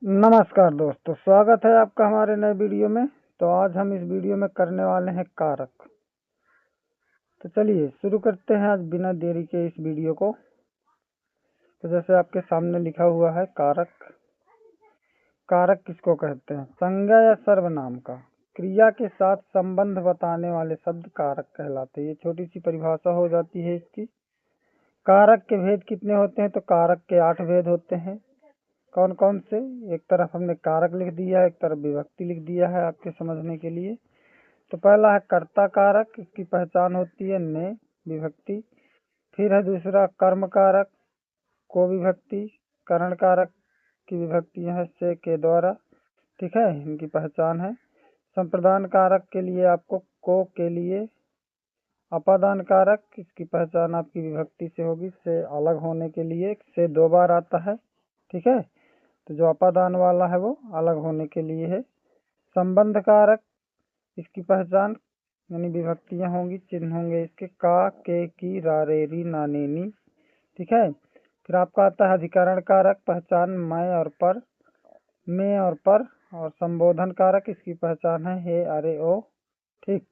नमस्कार दोस्तों, स्वागत है आपका हमारे नए वीडियो में। तो आज हम इस वीडियो में करने वाले हैं कारक। तो चलिए शुरू करते हैं आज बिना देरी के इस वीडियो को। तो जैसे आपके सामने लिखा हुआ है कारक। कारक किसको कहते हैं? संज्ञा या सर्वनाम का क्रिया के साथ संबंध बताने वाले शब्द कारक कहलाते हैं। ये छोटी सी परिभाषा हो जाती है इसकी। कारक के भेद कितने होते हैं? तो कारक के 8 भेद होते हैं। कौन कौन से? एक तरफ हमने कारक लिख दिया है, एक तरफ विभक्ति लिख दिया है आपके समझने के लिए। तो पहला है कर्ता कारक, इसकी पहचान होती है ने विभक्ति। फिर है दूसरा कर्म कारक, को विभक्ति। करण कारक की विभक्तियां है से के द्वारा, ठीक है, इनकी पहचान है। संप्रदान कारक के लिए आपको को के लिए। अपादान कारक, इसकी पहचान आपकी विभक्ति से होगी, से अलग होने के लिए से 2 बार आता है, ठीक है। तो जो अपादान वाला है वो अलग होने के लिए है। संबंध कारक, इसकी पहचान यानी विभक्तियां होंगी, चिन्ह होंगे इसके का, के, की, रा, रे, री, ना, ने, नी, ठीक है। फिर आपका आता है अधिकरण कारक, पहचान मैं और पर, में और पर। और संबोधन कारक, इसकी पहचान है हे, अरे, ओ, ठीक।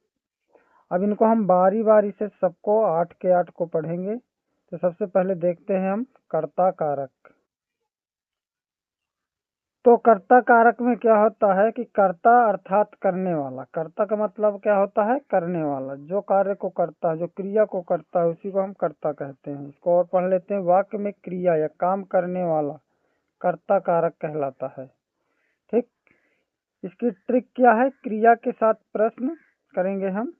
अब इनको हम बारी बारी से सबको 8 के 8 को पढ़ेंगे। तो सबसे पहले देखते हैं हम कर्ता कारक। तो कर्ता कारक में क्या होता है कि कर्ता अर्थात करने वाला। कर्ता का मतलब क्या होता है? करने वाला, जो कार्य को करता है, जो क्रिया को करता है, उसी को हम कर्ता कहते हैं। इसको और पढ़ लेते हैं। वाक्य में क्रिया या काम करने वाला कर्ता कारक कहलाता है, ठीक। इसकी ट्रिक क्या है? क्रिया के साथ प्रश्न करेंगे हम।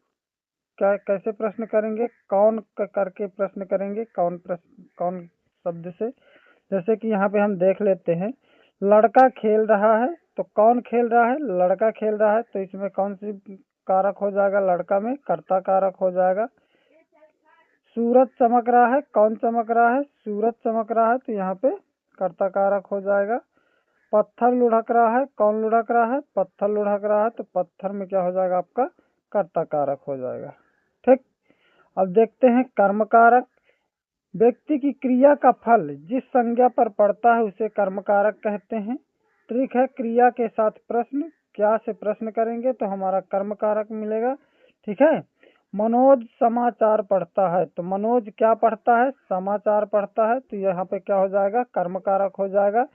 क्या कैसे प्रश्न करेंगे? कौन करके प्रश्न करेंगे। कौन प्रश्न, कौन शब्द से। जैसे कि यहाँ पे हम देख लेते हैं, लड़का खेल रहा है। तो कौन खेल रहा है? लड़का खेल रहा है। तो इसमें कौन सी कारक हो जाएगा? लड़का में कर्ता कारक हो जाएगा। सूरज चमक रहा है। कौन चमक रहा है? सूरज चमक रहा है। तो यहाँ पे कर्ता कारक हो जाएगा। पत्थर लुढ़क रहा है। कौन लुढ़क रहा है? पत्थर लुढ़क रहा है। तो पत्थर में क्या हो जाएगा? आपका कर्ता कारक हो जाएगा, ठीक। अब देखते हैं कर्म कारक। व्यक्ति की क्रिया का फल जिस संज्ञा पर पड़ता है उसे कर्म कारक कहते हैं। ट्रिक है क्रिया के साथ प्रश्न। क्या से प्रश्न करेंगे तो हमारा कर्म कारक मिलेगा, ठीक है। मनोज समाचार पढ़ता है। तो मनोज क्या पढ़ता है? समाचार पढ़ता है। तो यहाँ पे क्या हो जाएगा? कर्म कारक हो जाएगा।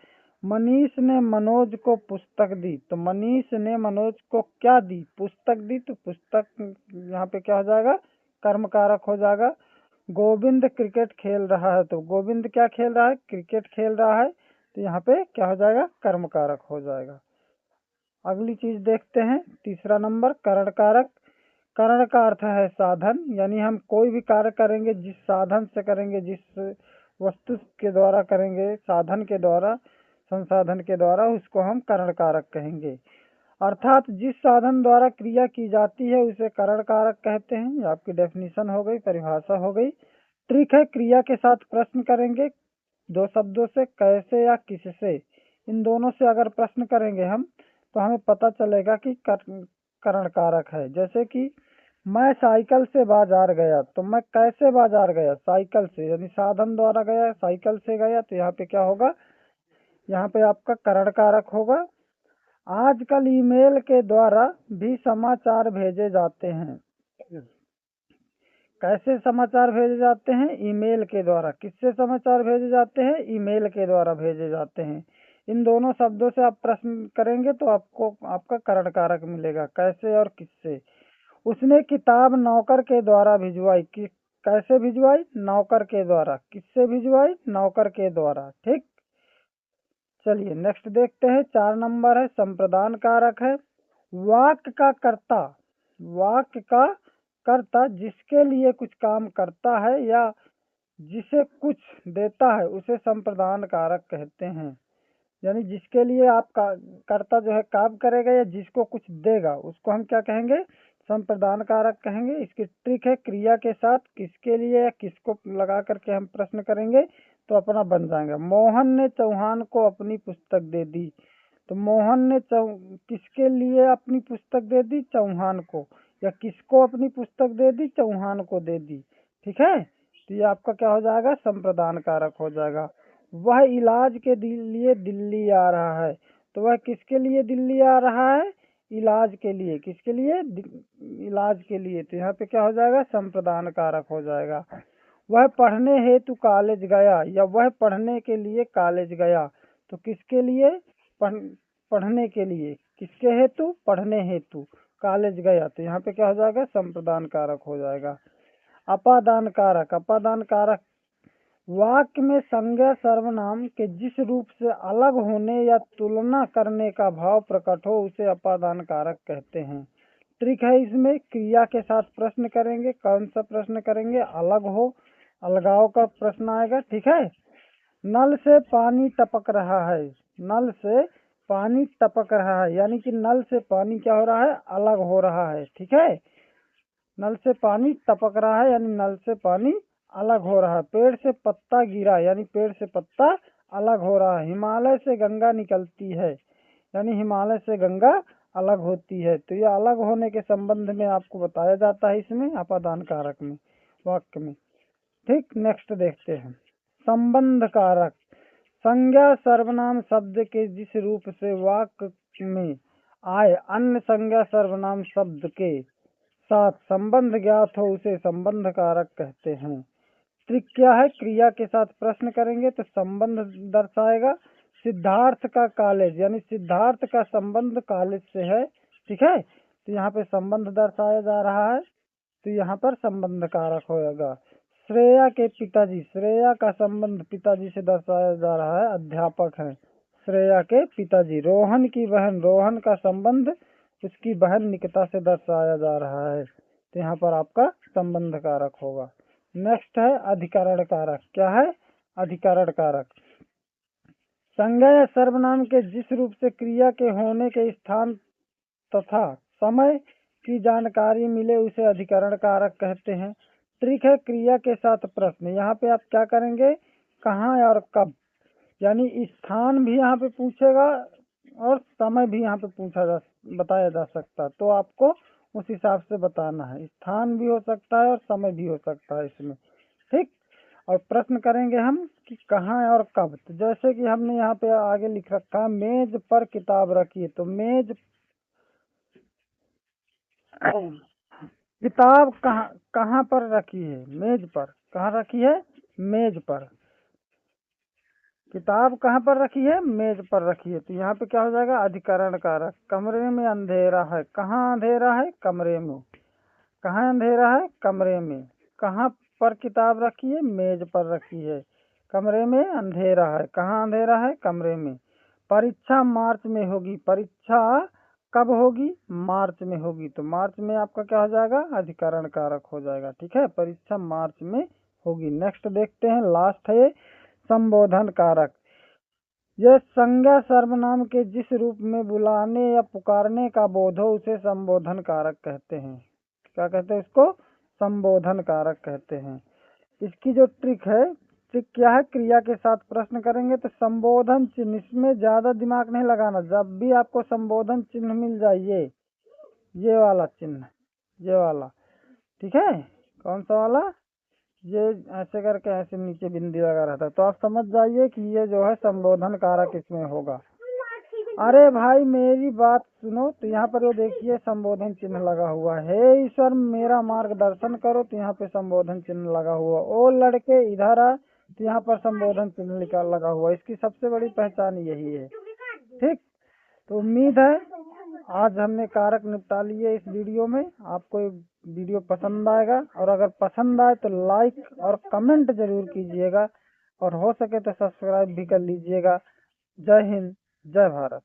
मनीष ने मनोज को पुस्तक दी। तो मनीष ने मनोज को क्या दी? पुस्तक दी। तो पुस्तक यहाँ पे क्या हो जाएगा? कर्म कारक हो जाएगा। गोविंद क्रिकेट खेल रहा है। तो गोविंद क्या खेल रहा है? क्रिकेट खेल रहा है। तो यहाँ पे क्या हो जाएगा? कर्म कारक हो जाएगा। अगली चीज देखते हैं, तीसरा नंबर करण कारक। करण का अर्थ है साधन, यानी हम कोई भी कार्य करेंगे जिस साधन से करेंगे, जिस वस्तु के द्वारा करेंगे, साधन के द्वारा, संसाधन के द्वारा, उसको हम करण कारक कहेंगे। अर्थात जिस साधन द्वारा क्रिया की जाती है उसे करण कारक कहते हैं। ये आपकी डेफिनेशन हो गई, परिभाषा हो गई। ट्रिक है क्रिया के साथ प्रश्न करेंगे 2 शब्दों से, कैसे या किससे। इन दोनों से अगर प्रश्न करेंगे हम तो हमें पता चलेगा कि करण कारक है। जैसे कि मैं साइकिल से बाजार गया। तो मैं कैसे बाजार गया? साइकिल से, यानी साधन द्वारा गया, साइकिल से गया। तो यहाँ पे क्या होगा? यहाँ पे आपका करण कारक होगा। आजकल ईमेल के द्वारा भी समाचार भेजे जाते हैं। कैसे समाचार भेजे जाते हैं? ईमेल के द्वारा। किससे समाचार भेजे जाते हैं? ईमेल के द्वारा भेजे जाते हैं। इन दोनों शब्दों से आप प्रश्न करेंगे तो आपको आपका करण कारक मिलेगा, कैसे और किससे। उसने किताब नौकर के द्वारा भिजवाई। कैसे भिजवाई? नौकर के द्वारा। किससे भिजवाई? नौकर के द्वारा, ठीक। चलिए नेक्स्ट देखते हैं, 4 नंबर है संप्रदान कारक है। वाक्य का कर्ता, वाक्य का कर्ता जिसके लिए कुछ काम करता है या जिसे कुछ देता है उसे संप्रदान कारक कहते हैं। यानी जिसके लिए आप कर्ता जो है काम करेगा या जिसको कुछ देगा उसको हम क्या कहेंगे? संप्रदान कारक कहेंगे। इसकी ट्रिक है क्रिया के साथ किसके लिए या किसको लगा करके हम प्रश्न करेंगे तो अपना बन जाएगा। मोहन ने चौहान को अपनी पुस्तक दे दी। तो मोहन ने किसके लिए अपनी पुस्तक दे दी? चौहान को। या किसको अपनी पुस्तक दे दी? चौहान को दे दी, ठीक है। तो ये आपका क्या हो जाएगा? संप्रदान कारक हो जाएगा। वह इलाज के लिए दिल्ली आ रहा है। तो वह किसके लिए दिल्ली आ रहा है? इलाज के लिए। किसके लिए? इलाज के लिए। तो यहाँ पे क्या हो जाएगा? संप्रदान कारक हो जाएगा। वह पढ़ने हेतु कॉलेज गया, या वह पढ़ने के लिए कॉलेज गया। तो किसके लिए? पढ़ने के लिए। किसके हेतु? पढ़ने हेतु कॉलेज गया। तो यहाँ पे क्या हो जाएगा? संप्रदान कारक हो जाएगा। अपादान कारक। अपादान कारक वाक्य में संज्ञा सर्वनाम के जिस रूप से अलग होने या तुलना करने का भाव प्रकट हो उसे अपादान कारक कहते हैं। ट्रिक है इसमें, क्रिया के साथ प्रश्न करेंगे। कौन सा प्रश्न करेंगे? अलग हो, अलगाव का प्रश्न आएगा। ठीक है। नल से पानी टपक रहा है। नल से पानी टपक रहा है, यानी कि नल से पानी क्या हो रहा है? अलग हो रहा है। ठीक है। नल से पानी टपक रहा है, यानी नल से पानी अलग हो रहा है। पेड़ से पत्ता गिरा, यानी पेड़ से पत्ता अलग हो रहा है। हिमालय से गंगा निकलती है, यानी हिमालय से गंगा अलग होती है। तो यह अलग होने के संबंध में आपको बताया जाता है इसमें अपादान कारक में, वाक्य में। ठीक, नेक्स्ट देखते हैं। संबंध कारक। संज्ञा सर्वनाम शब्द के जिस रूप से वाक्य में आए अन्य संज्ञा सर्वनाम शब्द के साथ संबंध ज्ञात हो उसे संबंध कारक कहते हैं। ट्रिक क्या है? क्रिया के साथ प्रश्न करेंगे तो संबंध दर्शाएगा। सिद्धार्थ का कॉलेज, यानी सिद्धार्थ का संबंध कॉलेज से है। ठीक है। तो यहाँ पे संबंध दर्शाया जा रहा है, तो यहाँ पर संबंध कारक होगा। श्रेया के पिताजी, श्रेया का संबंध पिताजी से दर्शाया जा रहा है, अध्यापक है श्रेया के पिताजी। रोहन की बहन, रोहन का संबंध उसकी बहन निकिता से दर्शाया जा रहा है, तो यहाँ पर आपका संबंध कारक होगा। नेक्स्ट है अधिकरण कारक। क्या है? अधिकरण कारक। संज्ञा या सर्वनाम के जिस रूप से क्रिया के होने के स्थान तथा समय की जानकारी मिले उसे अधिकरण कारक कहते हैं। ट्रिक है, क्रिया के साथ प्रश्न। यहाँ पे आप क्या करेंगे? कहाँ और कब, यानी स्थान भी यहाँ पे पूछेगा और समय भी यहाँ पे बताया जा सकता है, तो आपको उस हिसाब से बताना है। स्थान भी हो सकता है और समय भी हो सकता है इसमें। ठीक। और प्रश्न करेंगे हम कि कहाँ और कब। तो जैसे कि हमने यहाँ पे आगे लिख रखा है, मेज पर किताब रखी है। तो मेज किताब कहाँ पर रखी है? मेज पर। कहाँ रखी है? मेज पर। किताब कहाँ पर रखी है? मेज पर रखी है। तो यहाँ पे क्या हो जाएगा? अधिकरण कारक। कमरे में अंधेरा है। कहाँ अंधेरा है? कमरे में। कहाँ अंधेरा है? कमरे में। कहाँ पर किताब रखी है? मेज पर रखी है। कमरे में अंधेरा है। कहाँ अंधेरा है? कमरे में। परीक्षा मार्च में होगी। परीक्षा कब होगी? मार्च में होगी। तो मार्च में आपका क्या हो जाएगा? अधिकरण कारक हो जाएगा। ठीक है। परीक्षा मार्च में होगी। नेक्स्ट देखते हैं, लास्ट है संबोधन कारक। यह संज्ञा सर्वनाम के जिस रूप में बुलाने या पुकारने का बोध हो उसे संबोधन कारक कहते हैं। क्या कहते हैं इसको? संबोधन कारक कहते हैं। इसकी जो ट्रिक है, ट्रिक क्या है? क्रिया के साथ प्रश्न करेंगे तो संबोधन चिन्ह, इसमें ज्यादा दिमाग नहीं लगाना। जब भी आपको संबोधन चिन्ह मिल जाए, ये वाला चिन्ह, ये वाला, ठीक है। कौन सा वाला? ये ऐसे करके ऐसे नीचे बिंदी लगा रहता है, तो आप समझ जाइए कि ये जो है संबोधन कारक इसमें होगा। अरे भाई मेरी बात सुनो। तो यहाँ पर ये देखिए संबोधन चिन्ह लगा हुआ है। हे ईश्वर मेरा मार्गदर्शन करो, तो यहाँ पे संबोधन चिन्ह लगा हुआ। ओ लड़के इधर आ, तो यहाँ पर संबोधन चिन्ह लगा हुआ। इसकी सबसे बड़ी पहचान यही है। ठीक। तो उम्मीद है आज हमने कारक निपटा लिए इस वीडियो में। आपको वीडियो पसंद आएगा, और अगर पसंद आए तो लाइक और कमेंट जरूर कीजिएगा, और हो सके तो सब्सक्राइब भी कर लीजिएगा। जय हिंद, जय भारत।